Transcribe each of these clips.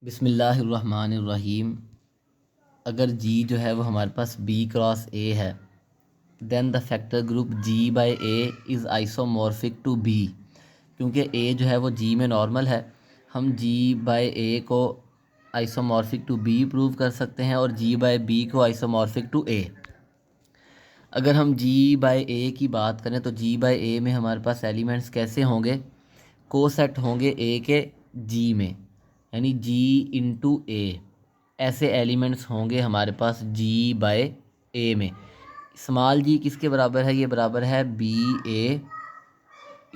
बिस्मिल्लाहिर्रहमानिर्रहीम। अगर जी जो है वो हमारे पास बी क्रॉस ए है, then the factor group G by A is isomorphic to B. क्योंकि ए जो है वो जी में नॉर्मल है, हम जी बाय ए को आइसोमॉर्फिक टू बी प्रूव कर सकते हैं और जी बाय बी को आइसोमॉर्फिक टू ए। अगर हम जी बाय ए की बात करें तो जी बाय ए में हमारे पास एलिमेंट्स कैसे होंगे, कोसेट होंगे ए के जी में, यानी जी इंटू ए। ऐसे एलिमेंट्स होंगे हमारे पास जी बाय ए में। स्मॉल जी किसके बराबर है, ये बराबर है बी ए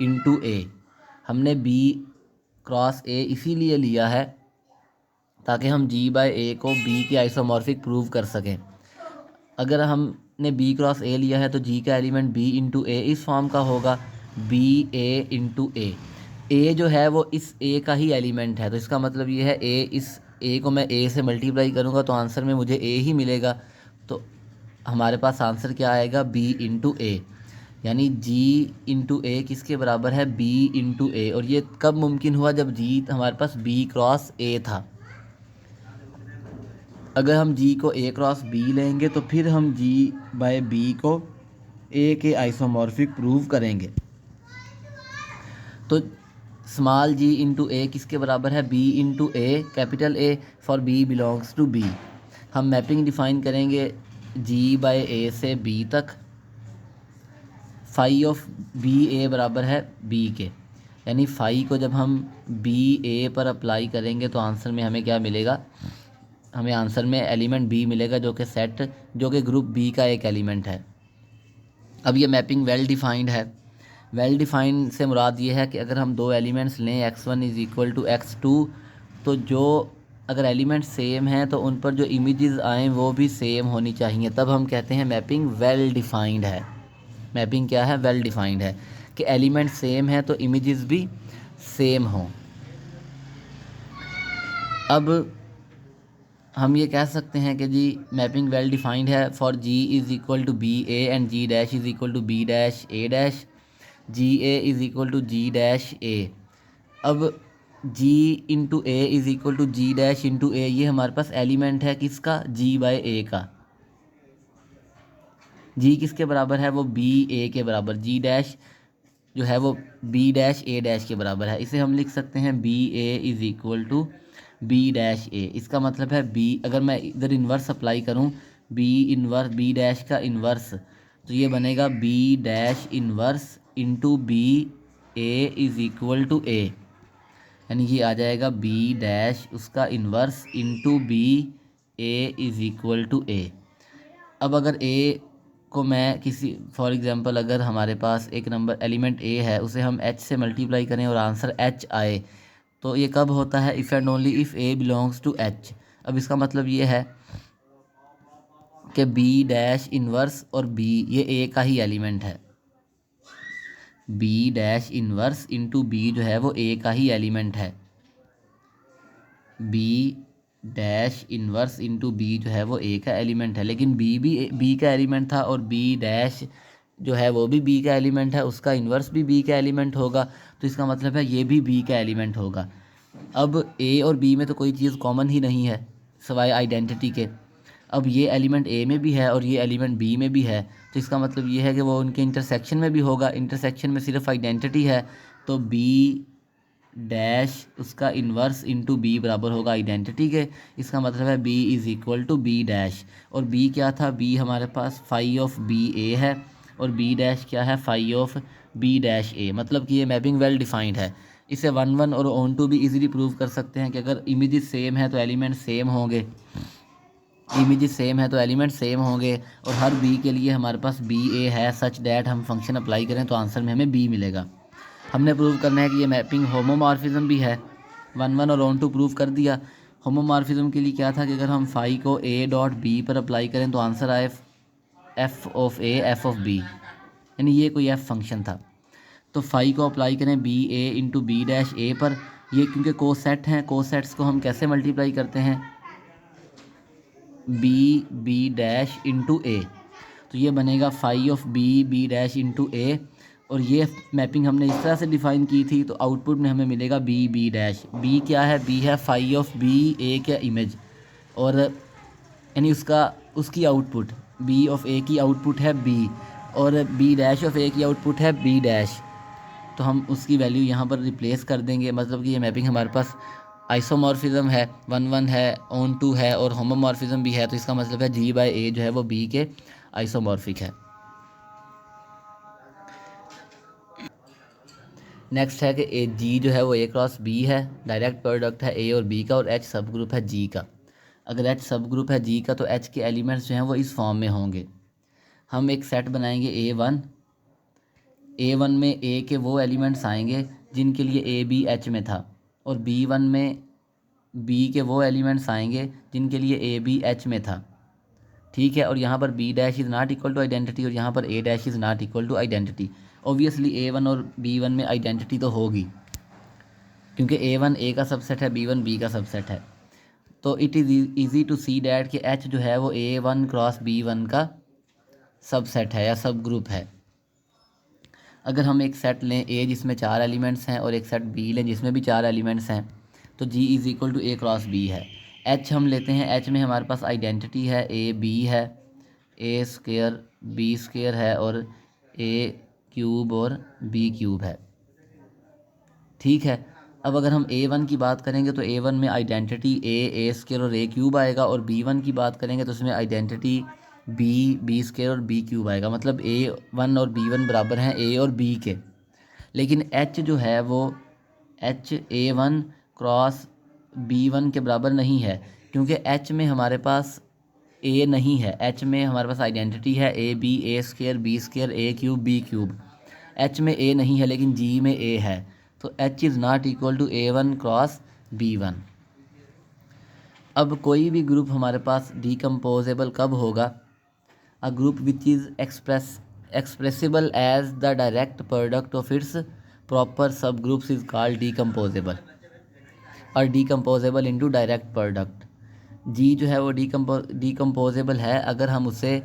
इंटू ए। हमने बी क्रॉस ए इसीलिए लिया है ताकि हम जी बाय ए को बी की आइसोमॉर्फिक प्रूव कर सकें। अगर हमने बी क्रॉस ए लिया है तो जी का एलिमेंट बी इंटू ए इस फॉर्म का होगा, बी ए इंटू ए। ए जो है वो इस ए का ही एलिमेंट है, तो इसका मतलब ये है ए, इस ए को मैं ए से मल्टीप्लाई करूँगा तो आंसर में मुझे ए ही मिलेगा। तो हमारे पास आंसर क्या आएगा, बी इंटू ए। यानी जी इंटू ए किसके बराबर है, बी इंटू ए। और ये कब मुमकिन हुआ, जब जी हमारे पास बी क्रॉस ए था। अगर हम जी को ए क्रॉस बी लेंगे तो फिर हम जी बाय बी को ए के आइसोमॉर्फिक प्रूव करेंगे। तो स्मॉल जी इंटू ए किसके बराबर है, B into A, capital A for B belongs to B. हम मैपिंग डिफ़ाइन करेंगे जी बाय ए से बी तक। फाई ऑफ बी ए बराबर है बी के, यानी फाई को जब हम बी ए पर अप्लाई करेंगे तो आंसर में हमें क्या मिलेगा, हमें आंसर में एलिमेंट बी मिलेगा जो कि ग्रुप बी का एक एलिमेंट है। अब ये मैपिंग वेल डिफाइंड है। वेल डिफाइंड से मुराद ये है कि अगर हम दो एलिमेंट्स लें x1 is equal to x2, तो जो अगर एलिमेंट सेम हैं तो उन पर जो इमेजेस आएँ वो भी सेम होनी चाहिए, तब हम कहते हैं मैपिंग वेल डिफाइंड है। मैपिंग क्या है, वेल डिफाइंड है कि एलिमेंट सेम है तो इमेजेस भी सेम हों। अब हम ये कह सकते हैं कि जी मैपिंग वेल डिफाइंड है for G is equal to B A and G dash is equal to B dash A dash, G A is equal to G dash A. अब G into A is equal to G dash into A, ये हमारे पास element है किसका, जी by ए का। जी किसके बराबर है, वो बी ए के बराबर। जी डैश जो है वो बी डैश ए डैश के बराबर है। इसे हम लिख सकते हैं B A is equal to B dash A. इसका मतलब है बी, अगर मैं इधर इन्वर्स अप्लाई करूं, बी इन्वर्स बी डैश का इन्वर्स, तो ये बनेगा B dash inverse into B A is equal to A. यानी ये आ जाएगा बी डैश उसका inverse into B A is equal to A. अब अगर ए को मैं किसी, फॉर एग्जांपल अगर हमारे पास एक नंबर एलिमेंट ए है, उसे हम एच से मल्टीप्लाई करें और आंसर एच आए, तो ये कब होता है, if and only if A belongs to H. अब इसका मतलब ये है कि बी डैश इन्वर्स और बी ये ए का ही एलिमेंट है। B dash inverse into B जो है वो ए का ही एलिमेंट है। B dash inverse into B जो है वो ए का एलिमेंट है, लेकिन बी भी बी का एलिमेंट था और बी डैश जो है वो भी बी का एलिमेंट है, उसका इन्वर्स भी बी का एलिमेंट होगा, तो इसका मतलब है ये भी बी का एलिमेंट होगा। अब ए और बी में तो कोई चीज़ कॉमन ही नहीं है सिवाय आइडेंटिटी के। अब ये एलिमेंट ए में भी है और ये एलिमेंट बी में भी है, तो इसका मतलब ये है कि वो उनके इंटरसेक्शन में भी होगा। इंटरसेक्शन में सिर्फ आइडेंटिटी है, तो बी डैश उसका इन्वर्स इंटू बी बराबर होगा आइडेंटिटी के। इसका मतलब है B is equal to B dash, और बी क्या था, बी हमारे पास फाई ऑफ बी ए है और बी डैश क्या है, phi of B dash A. मतलब कि ये मैपिंग वेल डिफाइंड है। इसे 1 और ऑन टू भी इजीली प्रूव कर सकते हैं कि अगर इमेजेस सेम है तो एलिमेंट सेम होंगे, इमेजेस सेम है तो एलिमेंट सेम होंगे, और हर बी के लिए हमारे पास बी ए है सच डैट हम फंक्शन अप्लाई करें तो आंसर में हमें बी मिलेगा। हमने प्रूव करना है कि ये मैपिंग होमोमॉर्फिज्म भी है। 1 और ऑन टू प्रूव कर दिया। होमोमॉर्फिज्म के लिए क्या था कि अगर हम फाई को ए डॉट बी पर अप्लाई करें तो आंसर आए F of A F of B, यानी ये कोई एफ फंक्शन था। तो फाई को अप्लाई करें बी ए इंटू बी डैश ए पर, ये क्योंकि कोसेट हैं, कोसेट्स को हम कैसे मल्टीप्लाई करते हैं, B B dash into A, तो ये बनेगा phi of B B dash into A. और ये मैपिंग हमने इस तरह से डिफ़ाइन की थी, तो आउटपुट में हमें मिलेगा बी बी डैश। बी क्या है? बी है फाई ऑफ बी, ए क्या इमेज, और यानी उसकी आउटपुट बी ऑफ ए की आउटपुट है बी, और बी डैश ऑफ ए की आउटपुट है बी डैश। तो हम उसकी वैल्यू यहाँ पर रिप्लेस कर देंगे, मतलब कि ये मैपिंग हमारे पास आइसोमॉर्फिज्म है, 1 1 है, ऑन 2 है और होमोमॉर्फिज्म भी है, तो इसका मतलब है जी बाई ए जो है वो बी के आइसोमॉर्फिक है। नेक्स्ट है कि ए जी जो है वो ए क्रॉस बी है, डायरेक्ट प्रोडक्ट है ए और बी का, और एच सब ग्रुप है जी का। अगर एच सब ग्रुप है जी का तो एच के एलिमेंट्स जो हैं वो इस फॉर्म में होंगे। हम एक सेट बनाएंगे ए वन में ए के वो एलिमेंट्स आएंगे जिनके लिए ए बी एच में था, और बी वन में बी के वो एलिमेंट्स आएंगे जिनके लिए ए बी एच में था। ठीक है, और यहाँ पर B dash is not equal to identity और यहाँ पर A dash is not equal to identity. Obviously A one और बी वन में आइडेंटिटी तो होगी, क्योंकि ए वन ए का सबसेट है, बी वन बी का सबसेट है। तो it is easy to see that कि एच जो है वो A one cross B one का सबसेट है या सब ग्रुप है। अगर हम एक सेट लें ए जिसमें 4 एलिमेंट्स हैं और एक सेट बी लें जिसमें भी 4 एलिमेंट्स हैं, तो G is equal to A cross B है। एच हम लेते हैं, एच में हमारे पास आइडेंटिटी है, ए बी है, ए स्क्वेयर बी स्क्वेयर है, और ए क्यूब और बी क्यूब है। ठीक है, अब अगर हम ए वन की बात करेंगे तो ए वन में आइडेंटिटी ए स्क्वेयर और ए क्यूब आएगा, और बी वन की बात करेंगे तो उसमें आइडेंटिटी बी स्क्वेयर और बी क्यूब आएगा। मतलब ए वन और बी वन बराबर हैं ए और बी के। लेकिन एच जो है वो H A one cross B one के बराबर नहीं है, क्योंकि एच में हमारे पास ए नहीं है। एच में हमारे पास आइडेंटिटी है A B square B square A cube B cube. H में ए नहीं है लेकिन जी में ए है, तो H is not equal to A one cross B one. अब कोई भी ग्रुप हमारे पास डीकम्पोजेबल कब होगा? A group which is expressible as the direct product of its proper subgroups is called decomposable, और decomposable into direct product. G जो है वो डीकम्पोजेबल है अगर हम उसे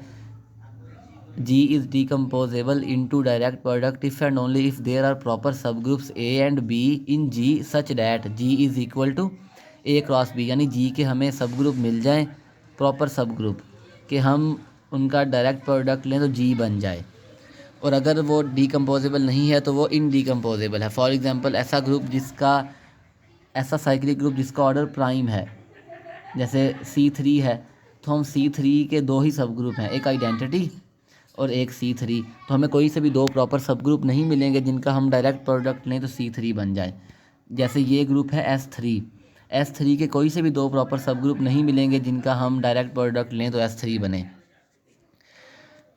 G is decomposable into direct product if and only if there are proper subgroups A and B in G such that G is equal to A cross B, यानी G के हमें सब ग्रुप मिल जाएं, प्रॉपर सब group कि हम उनका direct product लें तो G बन जाए। और अगर वो डीकम्पोजेबल नहीं है तो वो इनडीकम्पोजेबल है। फॉर एग्जांपल ऐसा साइक्लिक ग्रुप जिसका ऑर्डर प्राइम है, जैसे C3 है, तो हम C3 के 2 ही सब ग्रुप हैं, एक आइडेंटिटी और एक C3, तो हमें कोई से भी 2 प्रॉपर सब ग्रुप नहीं मिलेंगे जिनका हम डायरेक्ट प्रोडक्ट लें तो C3 बन जाए। जैसे ये ग्रुप है S3 के कोई से भी 2 प्रॉपर सब ग्रुप नहीं मिलेंगे जिनका हम डायरेक्ट प्रोडक्ट लें तो S3 बने।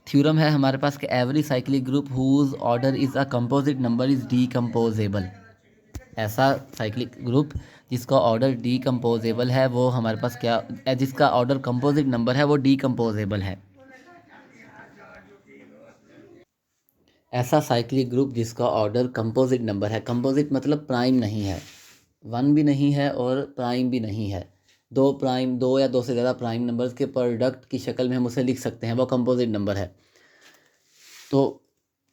थ्योरम है हमारे पास कि every cyclic group whose order is a composite number is decomposable. ऐसा साइक्लिक ग्रुप जिसका ऑर्डर डीकम्पोजेबल है वो हमारे पास जिसका ऑर्डर कंपोजिट नंबर है वो डीकम्पोजेबल है। ऐसा साइक्लिक ग्रुप जिसका ऑर्डर कंपोजिट नंबर है, कंपोजिट मतलब प्राइम नहीं है, 1 भी नहीं है और प्राइम भी नहीं है, 2 या 2 से ज़्यादा प्राइम नंबर्स के प्रोडक्ट की शक्ल में हम उसे लिख सकते हैं, वो कंपोजिट नंबर है। तो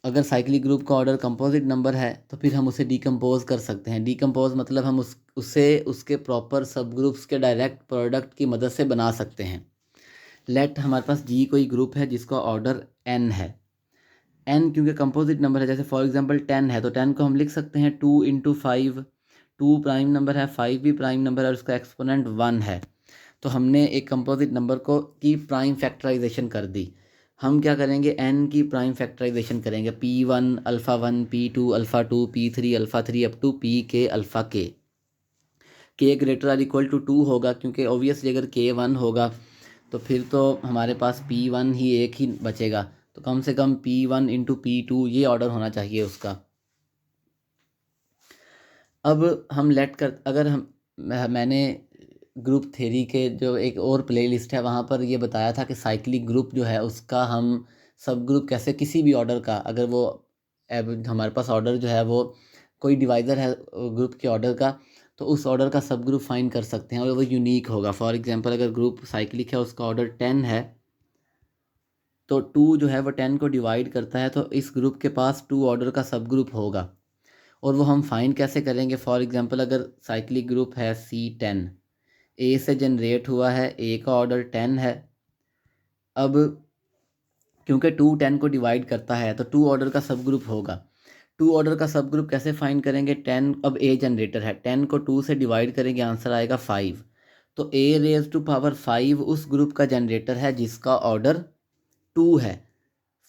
अगर साइक्लिक ग्रुप का ऑर्डर कंपोजिट नंबर है तो फिर हम उसे डीकम्पोज कर सकते हैं। डीकम्पोज मतलब हम उसे उसके प्रॉपर सब ग्रुप्स के डायरेक्ट प्रोडक्ट की मदद से बना सकते हैं। लेट हमारे पास जी कोई ग्रुप है जिसका ऑर्डर n है। n क्योंकि कंपोजिट नंबर है, जैसे फॉर एग्जांपल 10 है तो 10 को हम लिख सकते हैं 2 इंटू 5। 2 प्राइम नंबर है, 5 भी प्राइम नंबर है और उसका एक्सपोनेंट 1 है। तो हमने एक कंपोजिट नंबर की प्राइम फैक्टराइजेशन कर दी। हम क्या करेंगे, n की प्राइम फैक्टराइजेशन करेंगे, P1 alpha 1 P2 alpha 2 P3 alpha 3 up to Pk alpha k greater or equal to 2 होगा, क्योंकि ऑब्वियसली अगर k 1 होगा तो फिर तो हमारे पास P1 ही एक ही बचेगा, तो कम से कम P1 इंटू P2 ये ऑर्डर होना चाहिए उसका। अब हम मैंने ग्रुप थ्योरी के जो एक और प्लेलिस्ट है वहाँ पर ये बताया था कि साइक्लिक ग्रुप जो है उसका हम सब ग्रुप कैसे किसी भी ऑर्डर का, अगर वो हमारे पास ऑर्डर जो है वो कोई डिवाइज़र है ग्रुप के ऑर्डर का, तो उस ऑर्डर का सब ग्रुप फाइंड कर सकते हैं और वो यूनिक होगा। फॉर एग्जांपल अगर ग्रुप साइक्लिक है उसका ऑर्डर 10 है तो 2 जो है वो 10 को डिवाइड करता है, तो इस ग्रुप के पास 2 ऑर्डर का सब ग्रुप होगा। और वो हम फाइंड कैसे करेंगे? फॉर एग्जांपल अगर साइक्लिक ग्रुप है C10, ए से जनरेट हुआ है, ए का ऑर्डर 10 है। अब क्योंकि 2 10 को डिवाइड करता है तो 2 ऑर्डर का सब ग्रुप होगा। 2 ऑर्डर का सब ग्रुप कैसे फाइंड करेंगे? 10, अब ए जनरेटर है, 10 को 2 से डिवाइड करेंगे, आंसर आएगा 5। तो ए रेज टू पावर 5 उस ग्रुप का जनरेटर है जिसका ऑर्डर 2 है।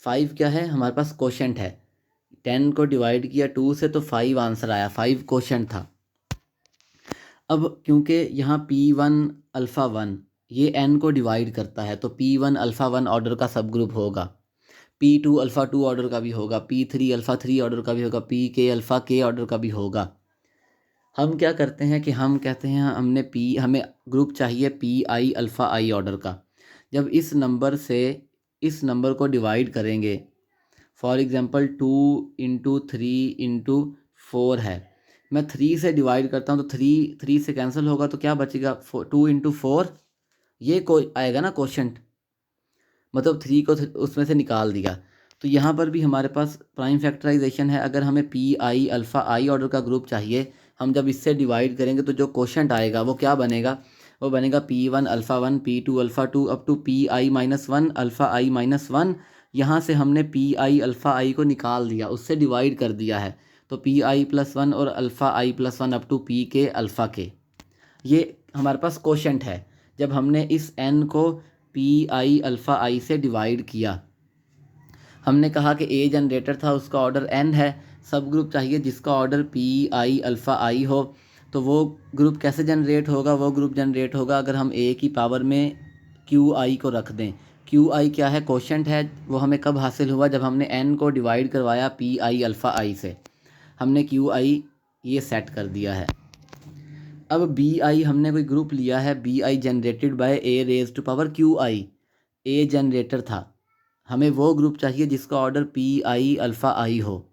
5 क्या है? हमारे पास कोशेंट है। 10 को डिवाइड किया 2 से तो 5 आंसर आया, 5 कोशेंट था। अब क्योंकि यहाँ P1 अल्फ़ा 1 ये n को डिवाइड करता है तो P1 अल्फ़ा 1 ऑर्डर का सब ग्रुप होगा, P2 अल्फ़ा 2 ऑर्डर का भी होगा, P3 अल्फ़ा 3 ऑर्डर का भी होगा, PK अल्फ़ा K ऑर्डर का भी होगा। हम क्या करते हैं कि हम कहते हैं हमें ग्रुप चाहिए PI अल्फ़ा I ऑर्डर का। जब इस नंबर से इस नंबर को डिवाइड करेंगे, फॉर एग्ज़ाम्पल 2 इंटू 3 इंटू 4 है, मैं 3 से डिवाइड करता हूँ तो 3 से कैंसिल होगा तो क्या बचेगा? 2 इंटू 4, ये आएगा ना क्वोशंट, मतलब 3 को उसमें से निकाल दिया। तो यहाँ पर भी हमारे पास प्राइम फैक्टराइजेशन है। अगर हमें PI अल्फ़ा I ऑर्डर का ग्रुप चाहिए, हम जब इससे डिवाइड करेंगे तो जो क्वोशंट आएगा वो क्या बनेगा? वो बनेगा P1 alpha 1 P2 alpha 2 up to PI minus 1 alpha I minus 1। यहाँ से हमने PI अल्फ़ा I को निकाल दिया, उससे डिवाइड कर दिया है, तो PI प्लस 1 और alpha I plus 1 up to PK alpha K, ये हमारे पास क्वोशंट है। जब हमने इस n को PI अल्फ़ा I से डिवाइड किया, हमने कहा कि ए जनरेटर था, उसका ऑर्डर n है, सब ग्रुप चाहिए जिसका ऑर्डर PI अल्फ़ा I हो। तो वो ग्रुप कैसे जनरेट होगा? वो ग्रुप जनरेट होगा अगर हम a की पावर में QI को रख दें। QI क्या है? क्वोशंट है। वो हमें कब हासिल हुआ? जब हमने n को डिवाइड करवाया PI अल्फ़ा I से, हमने QI ये सेट कर दिया है। अब BI हमने कोई ग्रुप लिया है, BI generated by A raise to power QI, a generator था, हमें वो ग्रुप चाहिए जिसका ऑर्डर PI अल्फ़ा I हो।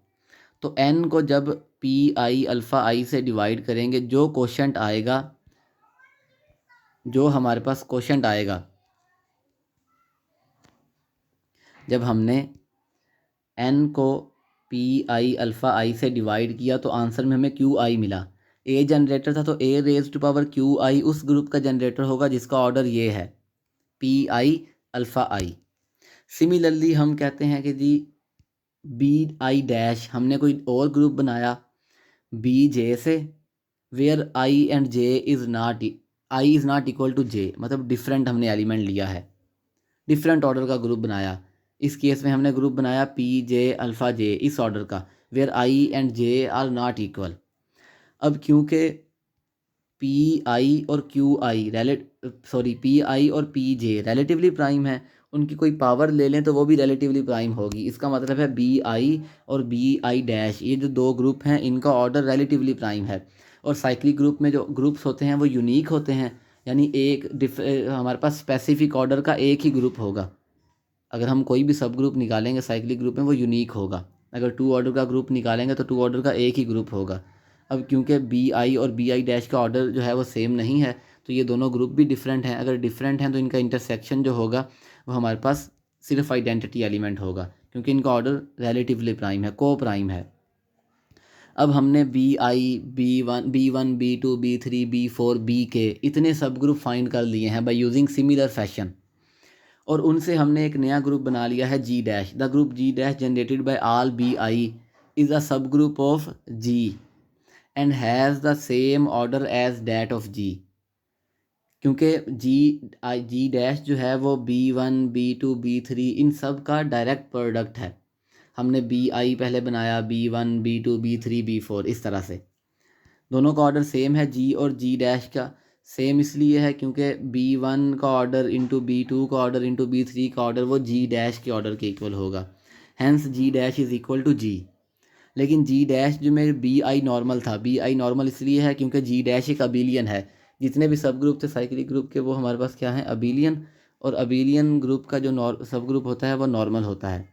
तो n को जब PI अल्फ़ा I से डिवाइड करेंगे, जो क्वोशंट आएगा, जो हमारे पास क्वोशंट आएगा, जब हमने n को PI अल्फ़ा I से डिवाइड किया तो आंसर में हमें QI मिला। ए जनरेटर था तो A raise to power QI उस ग्रुप का जनरेटर होगा जिसका ऑर्डर ये है, PI अल्फ़ा I। सिमिलरली हम कहते हैं कि जी BI डैश, हमने कोई और ग्रुप बनाया BJ से, where I and J is not I is not equal to J, मतलब डिफरेंट हमने एलिमेंट लिया है, डिफरेंट ऑर्डर का ग्रुप बनाया। इस केस में हमने ग्रुप बनाया PJ अल्फ़ा J इस ऑर्डर का, where I and J are not equal. अब क्योंकि PI और PI और PJ रिलेटिवली प्राइम है, उनकी कोई पावर ले लें तो वो भी रिलेटिवली प्राइम होगी। इसका मतलब है BI और BI डैश, ये जो दो ग्रुप हैं इनका ऑर्डर रिलेटिवली प्राइम है। और साइक्लिक ग्रुप में जो ग्रुप्स होते हैं वो यूनिक होते हैं, यानी हमारे पास स्पेसिफिक ऑर्डर का एक ही ग्रुप होगा। अगर हम कोई भी सब ग्रुप निकालेंगे साइक्लिक ग्रुप में वो यूनिक होगा। अगर 2 ऑर्डर का ग्रुप निकालेंगे तो 2 ऑर्डर का एक ही ग्रुप होगा। अब क्योंकि BI और BI डैश का ऑर्डर जो है वो सेम नहीं है, तो ये दोनों ग्रुप भी डिफरेंट हैं। अगर डिफरेंट हैं तो इनका इंटरसेक्शन जो होगा वो हमारे पास सिर्फ आइडेंटिटी एलिमेंट होगा, क्योंकि इनका ऑर्डर रिलेटिवली प्राइम है, को प्राइम है। अब हमने BI B1 B2 B3 B4 BK इतने सब ग्रुप फाइंड कर लिए हैं बाय यूजिंग सिमिलर फैशन, और उनसे हमने एक नया ग्रुप बना लिया है G dash. The group G dash generated by all BI is a subgroup of G and has the same order as that of G। क्योंकि G डैश जो है वो B1 B2 B3 इन सब का direct product है। हमने BI पहले बनाया, B1 B2 B3 B4, इस तरह से दोनों का ऑर्डर सेम है। G और G डैश का सेम इसलिए है क्योंकि B1 का ऑर्डर इंटू B2 का ऑर्डर इंटू B3 का ऑर्डर वो G डैश के ऑर्डर के इक्वल होगा, hence G dash is equal to G। लेकिन G डैश जो में BI नॉर्मल था, BI नॉर्मल इसलिए है क्योंकि G डैश एक अबिलियन है। जितने भी सब ग्रुप थे साइक्लिक ग्रुप के वो हमारे पास क्या है? अबिलियन। और अबिलियन ग्रुप का जो सब ग्रुप होता है वो नॉर्मल होता है।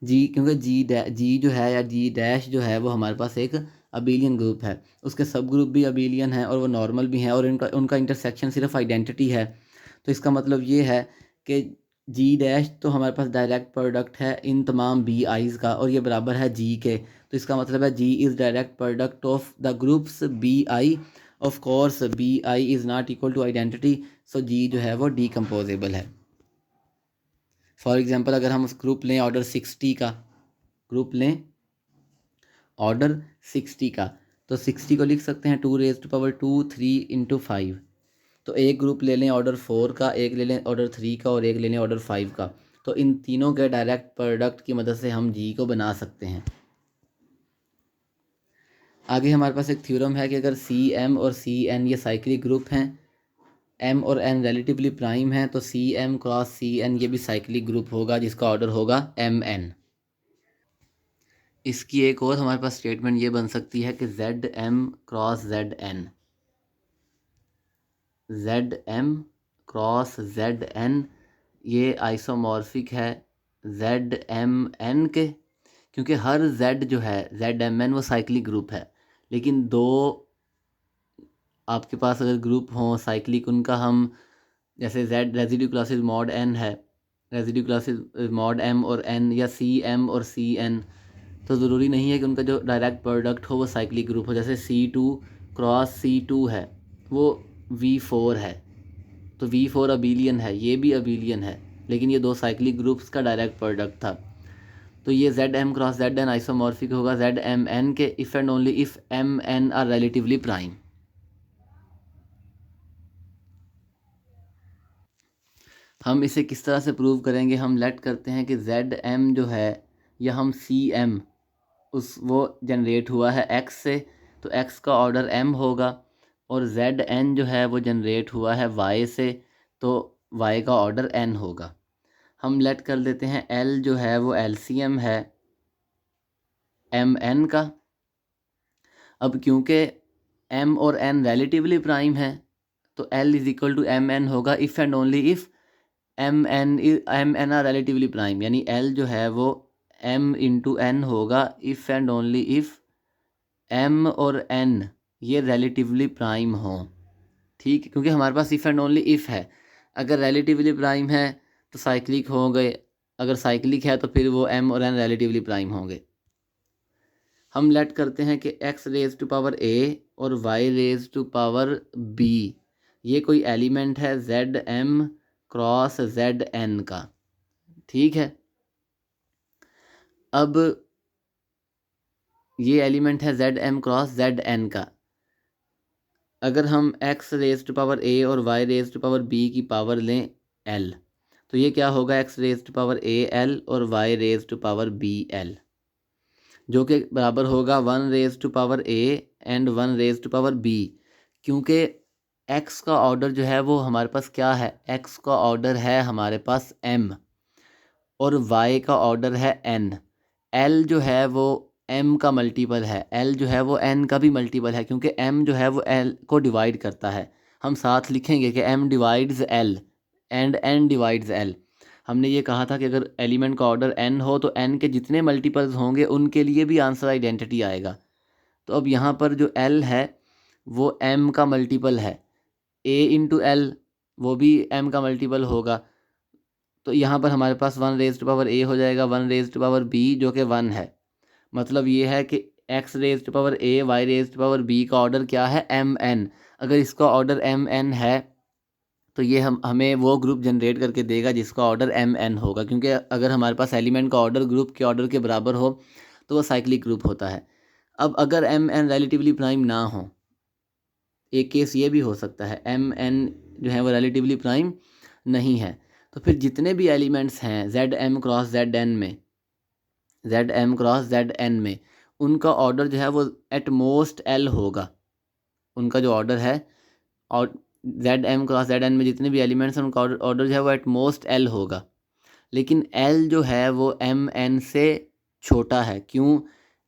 क्योंकि जी जो है या G डैश जो है वो हमारे पास एक अबिलियन ग्रुप है, उसके सब ग्रुप भी अबिलियन हैं और वो नॉर्मल भी हैं, और उनका इंटरसेक्शन सिर्फ आइडेंटिटी है। तो इसका मतलब ये है कि जी डैश तो हमारे पास डायरेक्ट प्रोडक्ट है इन तमाम बी आईज़ का और ये बराबर है जी के, तो इसका मतलब है G is direct product of the groups B I. Of course B I is not equal to identity, so G जो है वो डीकम्पोजेबल है। फॉर एग्जांपल अगर हम उस ग्रुप लें ऑर्डर 60 का, ग्रुप लें ऑर्डर 60 का, तो 60 को लिख सकते हैं 2⁻², 3 इंटू 5। तो एक ग्रुप ले लें ऑर्डर 4 का, एक ले लें ऑर्डर 3 का और एक ले लें ऑर्डर 5 का, तो इन तीनों के डायरेक्ट प्रोडक्ट की मदद से हम जी को बना सकते हैं। आगे हमारे पास एक थ्योरम है कि अगर सी एम और सी एन ये साइक्लिक ग्रुप हैं, एम और एन रिलेटिवली प्राइम हैं, तो C M cross C N ये भी साइक्लिक ग्रुप होगा जिसका ऑर्डर होगा एम एन। इसकी एक और हमारे पास स्टेटमेंट ये बन सकती है कि Z M cross Z N, Z M cross Z N ये आइसोमॉर्फिक है जेड एम एन के, क्योंकि हर जेड जो है जेड एम एन वो साइक्लिक ग्रुप है, लेकिन दो आपके पास अगर ग्रुप हों साइक्लिक उनका हम जैसे Z residue classes mod N है, रेजिड्यू क्लासेस मॉड एम और एन, या सी एम और सी एन, तो ज़रूरी नहीं है कि उनका जो डायरेक्ट प्रोडक्ट हो वो साइक्लिक ग्रुप हो। जैसे C2 क्रॉस C2 है वो V4 है, तो V4 अबीलियन है, ये भी अबीलियन है, लेकिन ये दो साइक्लिक ग्रुप्स का डायरेक्ट प्रोडक्ट था। तो ये Z M cross Z N isomorphic होगा जेड एम एन के if and only if M N are relatively prime. हम इसे किस तरह से प्रूव करेंगे, हम लेट करते हैं कि जेड एम जो है या हम सी एम उस वो जनरेट हुआ है x से, तो x का ऑर्डर m होगा, और जेड एन जो है वो जनरेट हुआ है y से, तो y का ऑर्डर n होगा। हम लेट कर देते हैं l जो है वो LCM है एम एन का। अब क्योंकि m और n रिलेटिवली प्राइम है, तो l is equal to M N होगा if and only if M N are relatively prime, यानी l जो है वो m इंटू n होगा if and only if m और n ये रिलेटिवली प्राइम हो। ठीक है, क्योंकि हमारे पास इफ़ एंड ओनली इफ़ है, अगर रिलेटिवली प्राइम है तो साइक्लिक हो गए, अगर साइक्लिक है तो फिर वो m और n रिलेटिवली प्राइम होंगे। हम लेट करते हैं कि x raise to power a और y raise to power b ये कोई एलिमेंट है Z M cross Z N का। ठीक है, अब ये एलिमेंट है Z M cross Z N का। अगर हम x raise to power a और y raise to power b की पावर लें l, तो ये क्या होगा x raise to power a l और y raise to power b l, जो कि बराबर होगा 1 raise to power a and 1 raise to power b। क्योंकि x का ऑर्डर जो है वो हमारे पास क्या है, x का ऑर्डर है हमारे पास m और y का ऑर्डर है n। l जो है वो m का मल्टीपल है, l जो है वो n का भी मल्टीपल है, क्योंकि m जो है वो l को डिवाइड करता है। हम साथ लिखेंगे कि m divides l and n divides l। हमने ये कहा था कि अगर एलिमेंट का ऑर्डर n हो तो n के जितने मल्टीपल्स होंगे उनके लिए भी आंसर आइडेंटिटी आएगा। तो अब यहाँ पर जो l है वो m का मल्टीपल है, a इंटू l वो भी m का मल्टीपल होगा, तो यहाँ पर हमारे पास 1 रेज टू पावर a हो जाएगा 1 रेज टू पावर b जो कि 1 है। मतलब ये है कि x raise to power a y raise to power b का ऑर्डर क्या है एम एन। अगर इसका ऑर्डर एम एन है तो ये हमें वो ग्रुप जनरेट करके देगा जिसका ऑर्डर एम एन होगा, क्योंकि अगर हमारे पास एलिमेंट का ऑर्डर ग्रुप के ऑर्डर के बराबर हो तो वो साइक्लिक ग्रुप होता है। अब अगर एम एन रिलेटिवली प्राइम ना हो, एक केस ये भी हो सकता है एम एन जो है वो रिलेटिवली प्राइम नहीं है, तो फिर जितने भी एलिमेंट्स हैं Z M cross Z N में, Z M cross Z N में, उनका ऑर्डर जो है वो एट मोस्ट एल होगा। उनका जो ऑर्डर है और Z M cross Z N में जितने भी एलिमेंट्स हैं उनका ऑर्डर जो है वो एट मोस्ट एल होगा, लेकिन एल जो है वो एम एन से छोटा है। क्यों,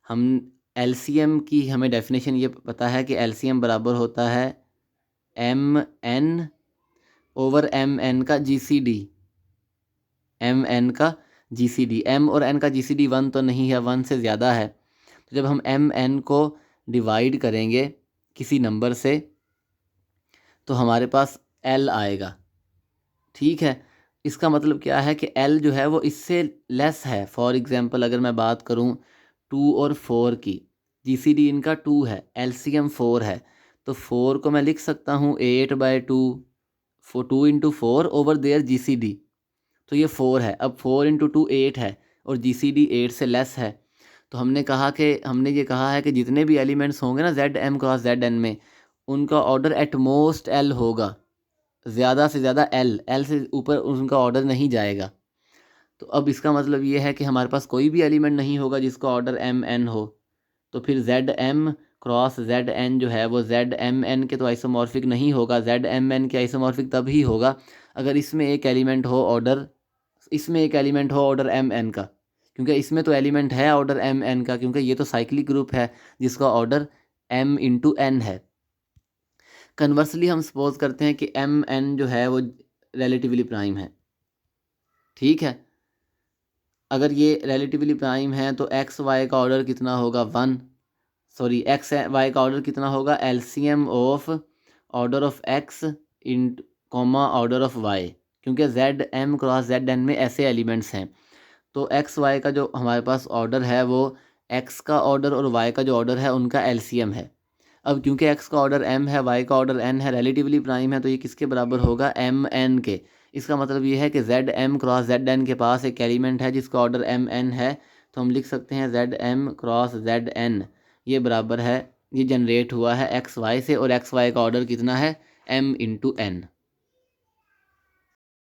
हम एलसीएम की हमें डेफिनेशन ये पता है कि एलसीएम बराबर होता है M N over M N का जीसीडी, एम एन का जीसीडी, एम और एन का जीसीडी 1 तो नहीं है, 1 से ज़्यादा है। तो जब हम एम एन को डिवाइड करेंगे किसी नंबर से तो हमारे पास एल आएगा। ठीक है, इसका मतलब क्या है कि L जो है वो इससे लेस है। फॉर एग्जांपल अगर मैं बात करूँ 2 और 4 की, GCD इनका 2 है, LCM 4 है, तो 4 को मैं लिख सकता हूँ 8/2, 2 इंटू 4 ओवर देयर GCD, तो ये 4 है। अब 4 इंटू 2 8 है और GCD 8 से लेस है। तो हमने ये कहा है कि जितने भी एलिमेंट्स होंगे ना ZM क्रॉस ZN में, उनका ऑर्डर एट मोस्ट L होगा, ज़्यादा से ज़्यादा L से ऊपर उनका ऑर्डर नहीं जाएगा। तो अब इसका मतलब ये है कि हमारे पास कोई भी एलिमेंट नहीं होगा जिसका ऑर्डर MN हो, तो फिर ZM क्रॉस ZN जो है वो ZMN के तो आइसोमॉर्फिक नहीं होगा। ZMN के आइसोमॉर्फिक तभी होगा अगर इसमें एक एलिमेंट हो ऑर्डर MN का, क्योंकि इसमें तो एलिमेंट है ऑर्डर MN का, क्योंकि ये तो साइक्लिक ग्रुप है जिसका ऑर्डर M×N है। कन्वर्सली हम सपोज करते हैं कि MN जो है वो रिलेटिवली प्राइम है, ठीक है। अगर ये रिलेटिवली प्राइम है तो XY का ऑर्डर कितना होगा, XY का ऑर्डर कितना होगा, LCM of order of X in comma order of Y, क्योंकि ZM क्रॉस ZN में ऐसे एलिमेंट्स हैं। तो XY का जो हमारे पास ऑर्डर है वो X का ऑर्डर और Y का जो ऑर्डर है उनका LCM है। अब क्योंकि X का ऑर्डर M है, Y का ऑर्डर N है, रिलेटिवली प्राइम है, तो ये किसके बराबर होगा, MN के। इसका मतलब ये है कि ZM क्रॉस ZN के पास एक एलिमेंट है जिसका ऑर्डर MN है, तो हम लिख सकते हैं ZM क्रॉस ZN ये बराबर है, ये जनरेट हुआ है XY से, और XY का ऑर्डर कितना है, M×N।